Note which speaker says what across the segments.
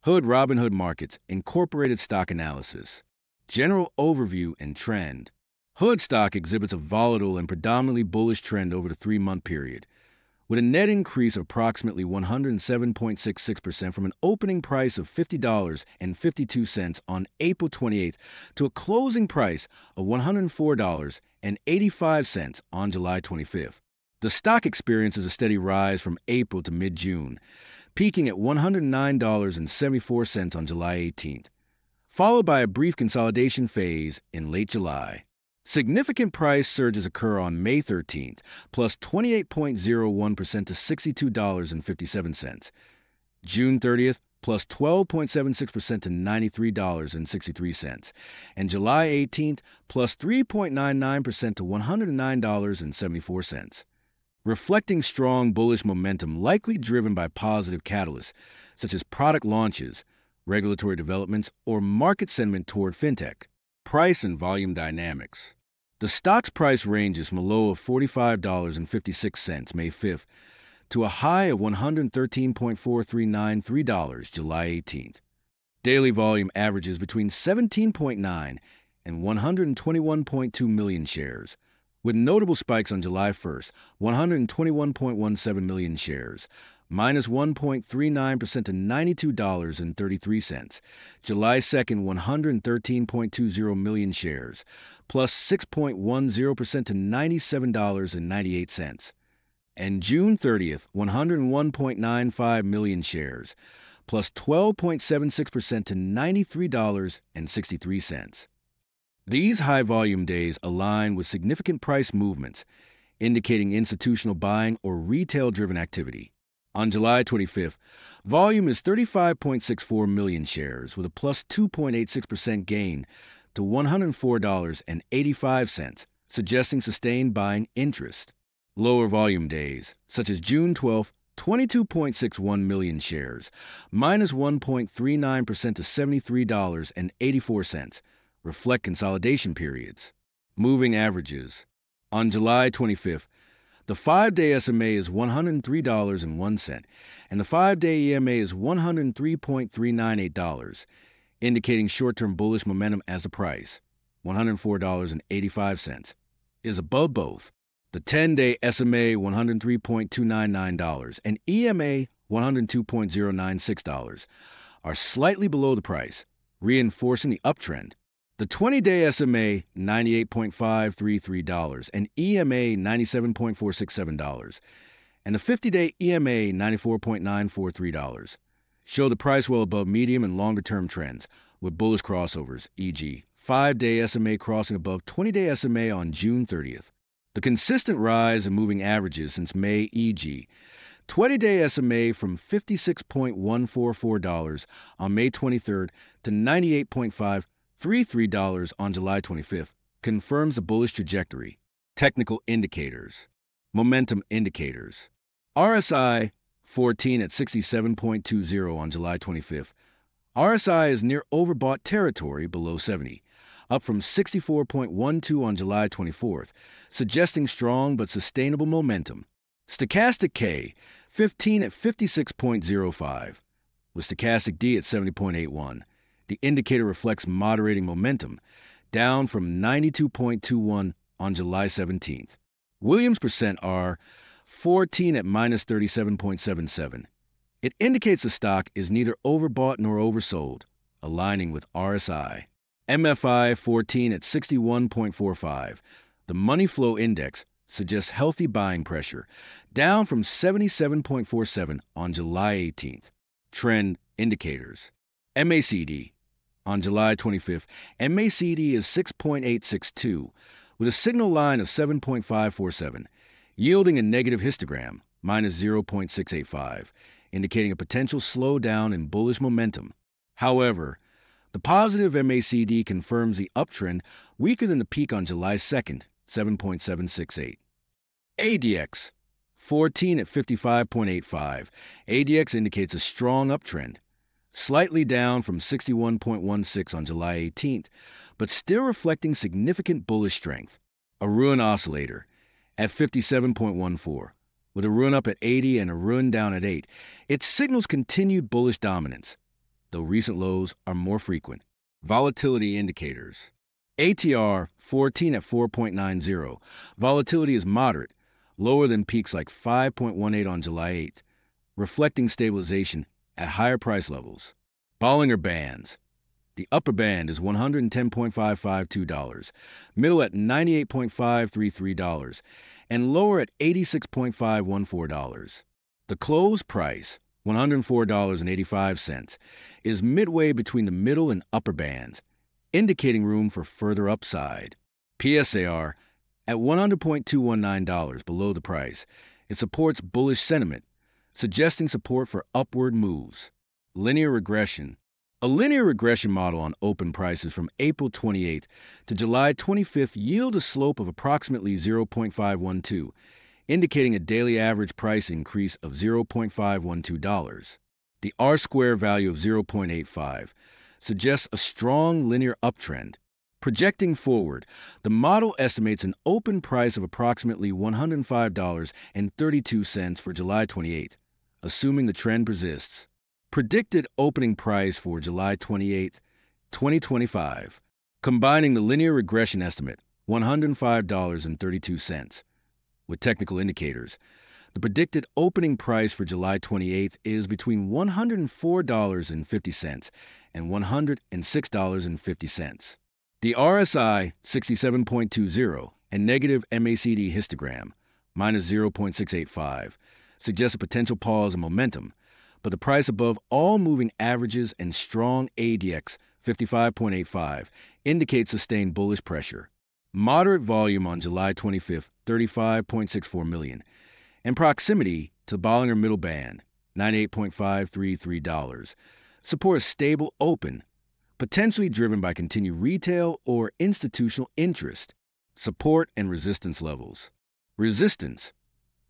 Speaker 1: Hood Robinhood Markets, Incorporated Stock Analysis. General Overview and Trend. Hood stock exhibits a volatile and predominantly bullish trend over the 3-month period, with a net increase of approximately 107.66% from an opening price of $50.52 on April 28th to a closing price of $104.85 on July 25th. The stock experiences a steady rise from April to mid-June, peaking at $109.74 on July 18th, followed by a brief consolidation phase in late July. Significant price surges occur on May 13th, plus 28.01% to $62.57, June 30th, plus 12.76% to $93.63, and July 18th, plus 3.99% to $109.74. Reflecting strong bullish momentum likely driven by positive catalysts, such as product launches, regulatory developments, or market sentiment toward Fintech. Price and volume dynamics. The stock's price ranges from a low of $45.56 May 5th to a high of $113.4393 July 18th. Daily volume averages between 17.9 and 121.2 million shares, with notable spikes on July 1st, 121.17 million shares, minus 1.39% to $92.33. July 2nd, 113.20 million shares, plus 6.10% to $97.98. And June 30th, 101.95 million shares, plus 12.76% to $93.63. These high-volume days align with significant price movements, indicating institutional buying or retail-driven activity. On July 25th, volume is 35.64 million shares, with a plus 2.86% gain to $104.85, suggesting sustained buying interest. Lower volume days, such as June 12th, 22.61 million shares, minus 1.39% to $73.84, reflect consolidation periods. Moving averages. On July 25th, the 5-day SMA is $103.01, and the 5-day EMA is $103.398, indicating short-term bullish momentum as a price. $104.85 is above both. The 10-day SMA $103.299 and EMA $102.096 are slightly below the price, reinforcing the uptrend. The 20-day SMA $98.533 and EMA $97.467, and the 50-day EMA $94.943 show the price well above medium and longer-term trends, with bullish crossovers, e.g., 5-day SMA crossing above 20-day SMA on June 30th. The consistent rise in moving averages since May, e.g., 20-day SMA from $56.144 on May 23rd to $98.533 on July 25th, confirms the bullish trajectory. Technical indicators. Momentum indicators. RSI 14 at 67.20 on July 25th. RSI is near overbought territory below 70, up from 64.12 on July 24th, suggesting strong but sustainable momentum. Stochastic K 15 at 56.05, with stochastic D at 70.81. The indicator reflects moderating momentum, down from 92.21 on July 17th. Williams percent R 14 at minus 37.77. It indicates the stock is neither overbought nor oversold, aligning with RSI. MFI 14 at 61.45. The money flow index suggests healthy buying pressure, down from 77.47 on July 18th. Trend indicators. MACD. On July 25th, MACD is 6.862, with a signal line of 7.547, yielding a negative histogram, minus 0.685, indicating a potential slowdown in bullish momentum. However, the positive MACD confirms the uptrend weaker than the peak on July 2nd, 7.768. ADX, 14 at 55.85. ADX indicates a strong uptrend, slightly down from 61.16 on July 18th, but still reflecting significant bullish strength. A ruin oscillator at 57.14, with a ruin up at 80 and a ruin down at 8. It signals continued bullish dominance. though recent lows are more frequent. Volatility indicators. ATR 14 at 4.90. Volatility is moderate, lower than peaks like 5.18 on July 8th, reflecting stabilization at higher price levels. Bollinger Bands. The upper band is $110.552, middle at $98.533, and lower at $86.514. The close price, $104.85, is midway between the middle and upper bands, indicating room for further upside. PSAR at $100.219 below the price. It supports bullish sentiment, suggesting support for upward moves. Linear regression. A linear regression model on open prices from April 28th to July 25th yield a slope of approximately 0.512, indicating a daily average price increase of $0.512. The R-square value of 0.85 suggests a strong linear uptrend. Projecting forward, the model estimates an open price of approximately $105.32 for July 28th, assuming the trend persists. Predicted opening price for July 28, 2025. Combining the linear regression estimate, $105.32, with technical indicators, the predicted opening price for July 28th is between $104.50 and $106.50. The RSI 67.20 and negative MACD histogram, minus 0.685, suggests a potential pause in momentum, but the price above all moving averages and strong ADX 55.85 indicates sustained bullish pressure. Moderate volume on July 25th, 35.64 million, and proximity to Bollinger Middle Band, $98.533, support a stable open, potentially driven by continued retail or institutional interest. Support and resistance levels. Resistance.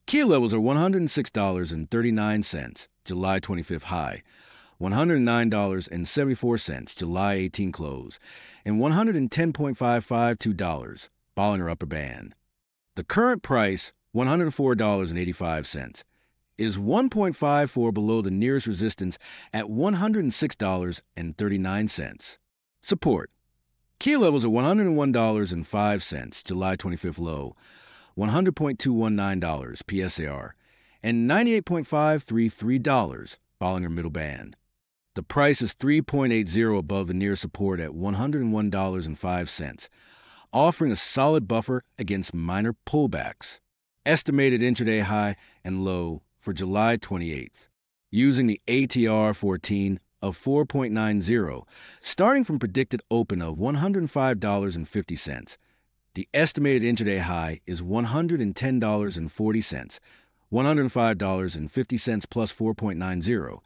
Speaker 1: Key levels are $106.39, July 25th high, $109.74, July 18 close, and $110.552, Bollinger upper band. The current price, $104.85, is 1.54 below the nearest resistance at $106.39. Support. Key levels are $101.05, July 25th low, $100.219 PSAR, and $98.533 Bollinger Middle Band. The price is 3.80 above the near support at $101.05, offering a solid buffer against minor pullbacks. Estimated intraday high and low for July 28th. Using the ATR 14 of 4.90, starting from predicted open of $105.50, the estimated intraday high is $110.40, $105.50 plus 4.90,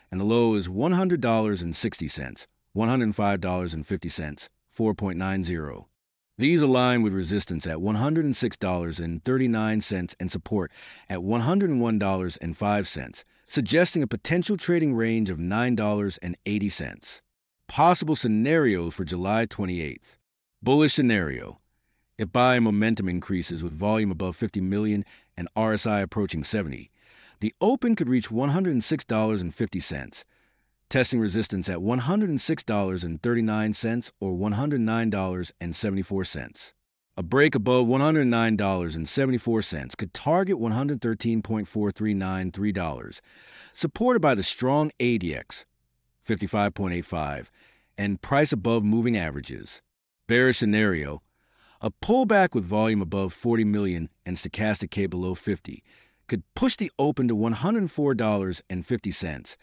Speaker 1: and the low is $100.60, $105.50, 4.90. These align with resistance at $106.39 and support at $101.05, suggesting a potential trading range of $9.80. Possible scenario for July 28th. Bullish scenario. If buying momentum increases with volume above 50 million and RSI approaching 70, the open could reach $106.50, testing resistance at $106.39 or $109.74. A break above $109.74 could target $113.4393, supported by the strong ADX, 55.85, and price above moving averages. Bearish scenario. A pullback with volume above 40 million and stochastic K below 50 could push the open to $104.50,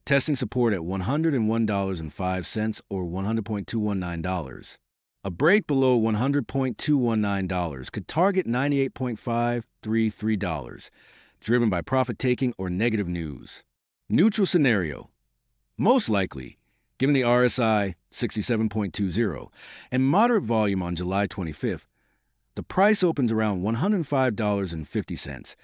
Speaker 1: testing support at $101.05 or $100.219. A break below $100.219 could target $98.533, driven by profit-taking or negative news. Neutral scenario. Most likely, given the RSI 67.20 and moderate volume on July 25th, the price opens around $105.50,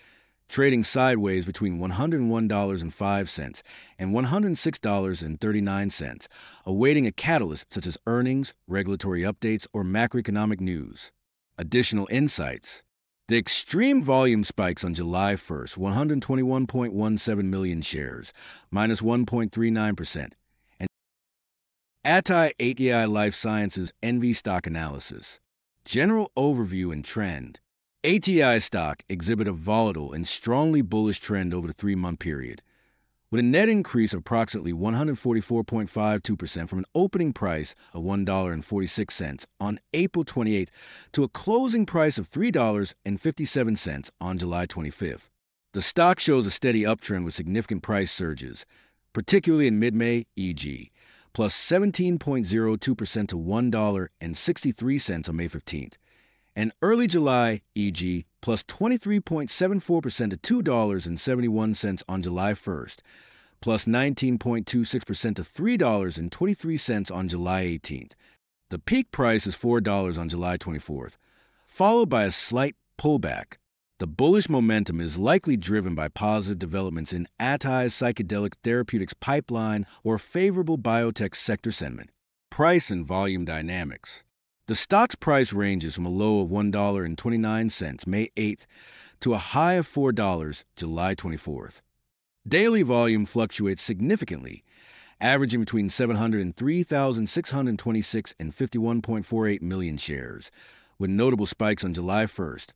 Speaker 1: trading sideways between $101.05 and $106.39, awaiting a catalyst such as earnings, regulatory updates, or macroeconomic news. Additional insights. The extreme volume spikes on July 1st, 121.17 million shares, minus 1.39%, ATAI Life Sciences NV Stock Analysis. General Overview and Trend. ATAI stock exhibit a volatile and strongly bullish trend over the 3-month period, with a net increase of approximately 144.52% from an opening price of $1.46 on April 28th to a closing price of $3.57 on July 25th. The stock shows a steady uptrend with significant price surges, particularly in mid-May, e.g., plus 17.02% to $1.63 on May 15th, and early July, e.g., plus 23.74% to $2.71 on July 1st, plus 19.26% to $3.23 on July 18th. The peak price is $4 on July 24th, followed by a slight pullback. The bullish momentum is likely driven by positive developments in ATAI's psychedelic therapeutics pipeline or favorable biotech sector sentiment. Price and volume dynamics. The stock's price ranges from a low of $1.29 May 8th to a high of $4 July 24th. Daily volume fluctuates significantly, averaging between 703,626 and 51.48 million shares, with notable spikes on July 1st,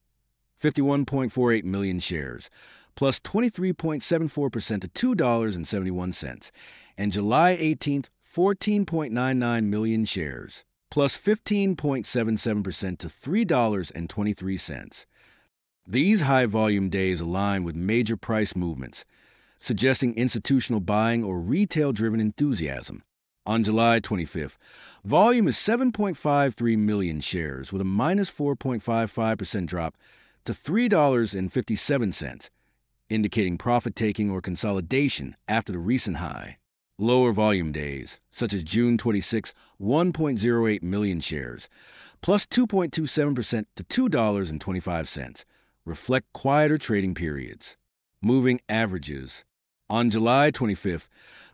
Speaker 1: 51.48 million shares, plus 23.74% to $2.71, and July 18th, 14.99 million shares, plus 15.77% to $3.23. These high-volume days align with major price movements, suggesting institutional buying or retail-driven enthusiasm. On July 25th, volume is 7.53 million shares, with a minus 4.55% drop to $3.57, indicating profit-taking or consolidation after the recent high. Lower volume days, such as June 26, 1.08 million shares, plus 2.27% to $2.25, reflect quieter trading periods. Moving averages. On July 25th,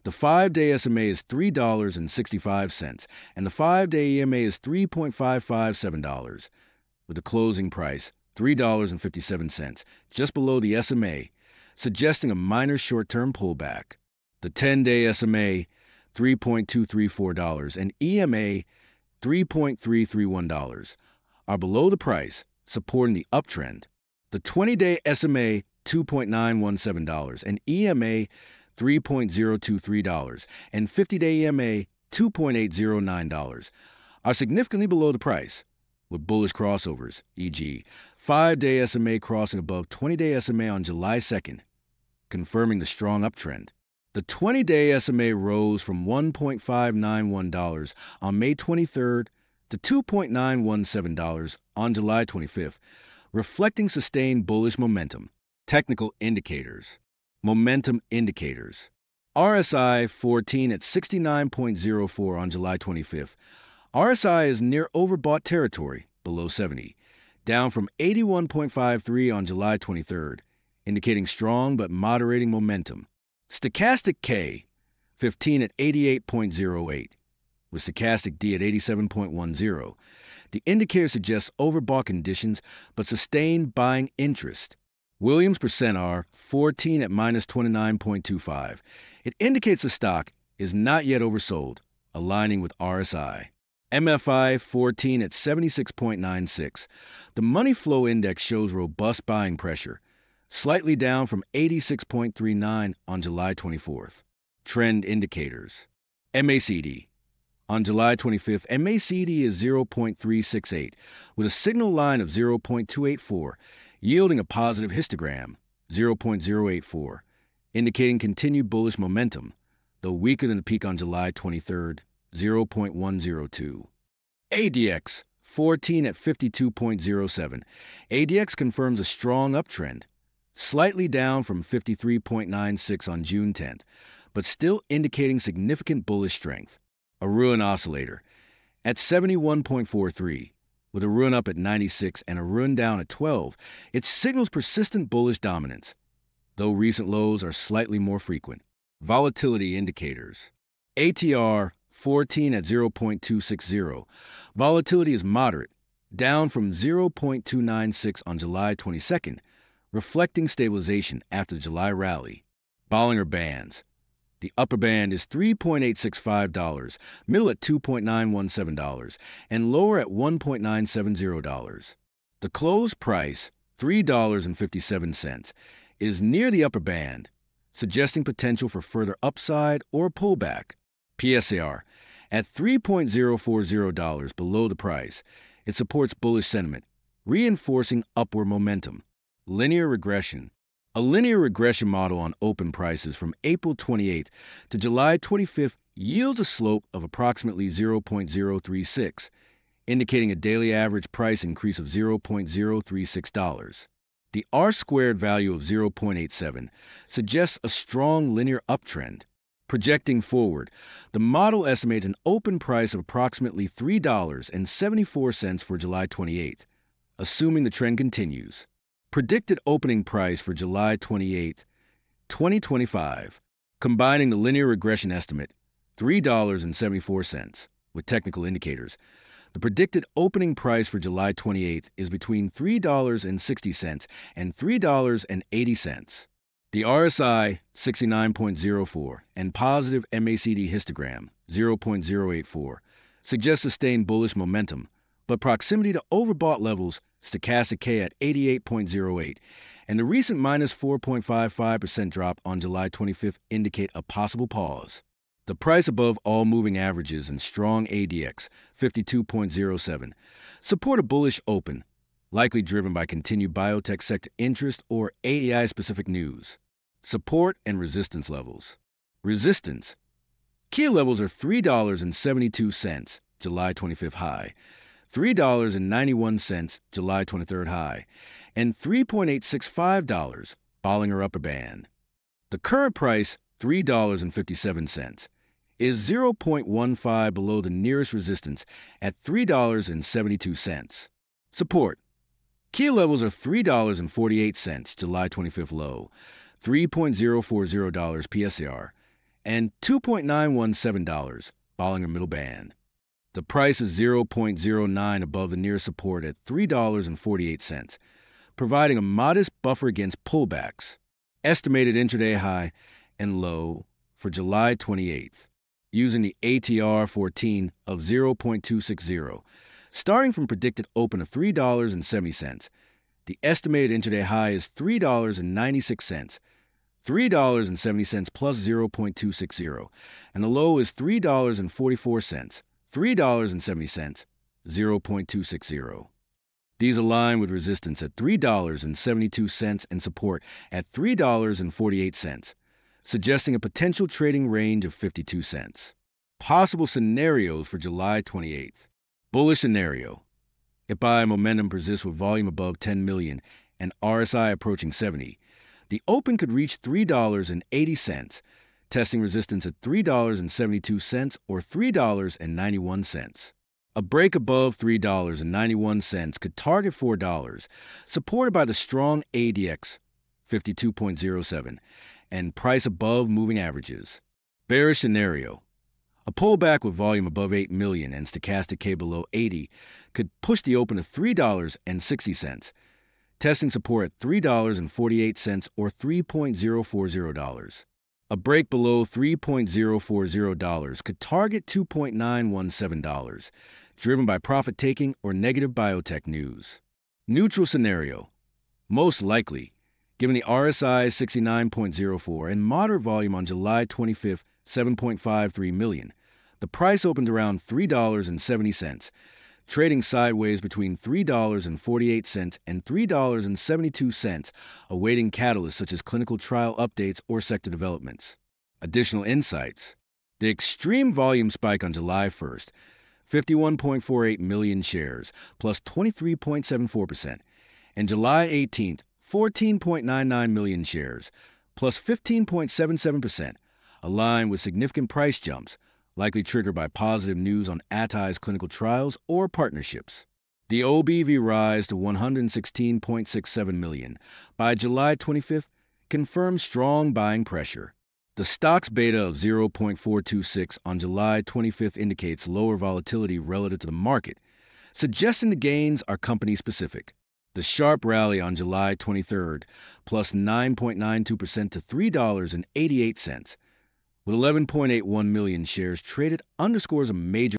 Speaker 1: the 5-day SMA is $3.65, and the 5-day EMA is $3.557, with the closing price $3.57, just below the SMA, suggesting a minor short-term pullback. The 10-day SMA, $3.234, and EMA, $3.331, are below the price, supporting the uptrend. The 20-day SMA, $2.917, and EMA, $3.023, and 50-day EMA, $2.809, are significantly below the price, with bullish crossovers, e.g., 5-day SMA crossing above 20-day SMA on July 2nd, confirming the strong uptrend. The 20-day SMA rose from $1.591 on May 23rd to $2.917 on July 25th, reflecting sustained bullish momentum. Technical indicators. Momentum indicators. RSI 14 at 69.04 on July 25th. RSI is near overbought territory, below 70, down from 81.53 on July 23rd, indicating strong but moderating momentum. Stochastic K, 15 at 88.08, with stochastic D at 87.10. The indicator suggests overbought conditions but sustained buying interest. Williams percent R, 14 at minus 29.25. It indicates the stock is not yet oversold, aligning with RSI. MFI 14 at 76.96. The money flow index shows robust buying pressure, slightly down from 86.39 on July 24th. Trend indicators. MACD. On July 25th, MACD is 0.368, with a signal line of 0.284, yielding a positive histogram, 0.084, indicating continued bullish momentum, though weaker than the peak on July 23rd, 0.102. ADX, 14 at 52.07. ADX confirms a strong uptrend, slightly down from 53.96 on June 10th, but still indicating significant bullish strength. A ruin oscillator at 71.43, with a ruin up at 96 and a ruin down at 12, it signals persistent bullish dominance, though recent lows are slightly more frequent. Volatility indicators. ATR 14 at 0.260. Volatility is moderate, down from 0.296 on July 22nd, reflecting stabilization after the July rally. Bollinger Bands. The upper band is $3.865, middle at $2.917, and lower at $1.970. The close price, $3.57, is near the upper band, suggesting potential for further upside or pullback. PSAR, at $3.040 below the price, it supports bullish sentiment, reinforcing upward momentum. Linear regression. A linear regression model on open prices from April 28th to July 25th yields a slope of approximately 0.036, indicating a daily average price increase of $0.036. The R-squared value of 0.87 suggests a strong linear uptrend. Projecting forward, the model estimates an open price of approximately $3.74 for July 28th, assuming the trend continues. Predicted opening price for July 28, 2025, combining the linear regression estimate, $3.74, with technical indicators. The predicted opening price for July 28th is between $3.60 and $3.80. The RSI 69.04 and positive MACD histogram 0.084 suggest sustained bullish momentum, but proximity to overbought levels, stochastic K at 88.08, and the recent minus 4.55% drop on July 25th indicate a possible pause. The price above all moving averages and strong ADX 52.07 support a bullish open, likely driven by continued biotech sector interest or ATAI-specific news. Support and resistance levels. Resistance. Key levels are $3.72, July 25th high, $3.91, July 23rd high, and $3.865, Bollinger upper band. The current price, $3.57, is 0.15 below the nearest resistance at $3.72. Support. Key levels are $3.48, July 25th low, $3.040 PSAR, and $2.917, Bollinger middle band. The price is 0.09 above the nearest support at $3.48, providing a modest buffer against pullbacks. Estimated intraday high and low for July 28th, using the ATR 14 of 0.260, starting from predicted open of $3.70. The estimated intraday high is $3.96, $3.70 plus 0.260, and the low is $3.44, $3.70, 0.260. These align with resistance at $3.72 and support at $3.48, suggesting a potential trading range of 52 cents. Possible scenarios for July 28th. Bullish scenario. If buy momentum persists with volume above 10 million and RSI approaching 70, the open could reach $3.80, testing resistance at $3.72 or $3.91. A break above $3.91 could target $4, supported by the strong ADX 52.07 and price above moving averages. Bearish scenario. A pullback with volume above 8 million and stochastic K below 80 could push the open to $3.60, testing support at $3.48 or $3.040. A break below $3.040 could target $2.917, driven by profit-taking or negative biotech news. Neutral scenario. Most likely, given the RSI 69.04 and moderate volume on July 25th, 7.53 million, the price opened around $3.70, trading sideways between $3.48 and $3.72, awaiting catalysts such as clinical trial updates or sector developments. Additional insights. The extreme volume spike on July 1st, 51.48 million shares, plus 23.74%, and July 18th, 14.99 million shares, plus 15.77%, align with significant price jumps, likely triggered by positive news on ATAI's clinical trials or partnerships. The OBV rise to 116.67 million by July 25th confirms strong buying pressure. The stock's beta of 0.426 on July 25th indicates lower volatility relative to the market, suggesting the gains are company-specific. The sharp rally on July 23rd, plus 9.92% to $3.88, with 11.81 million shares traded, underscores a major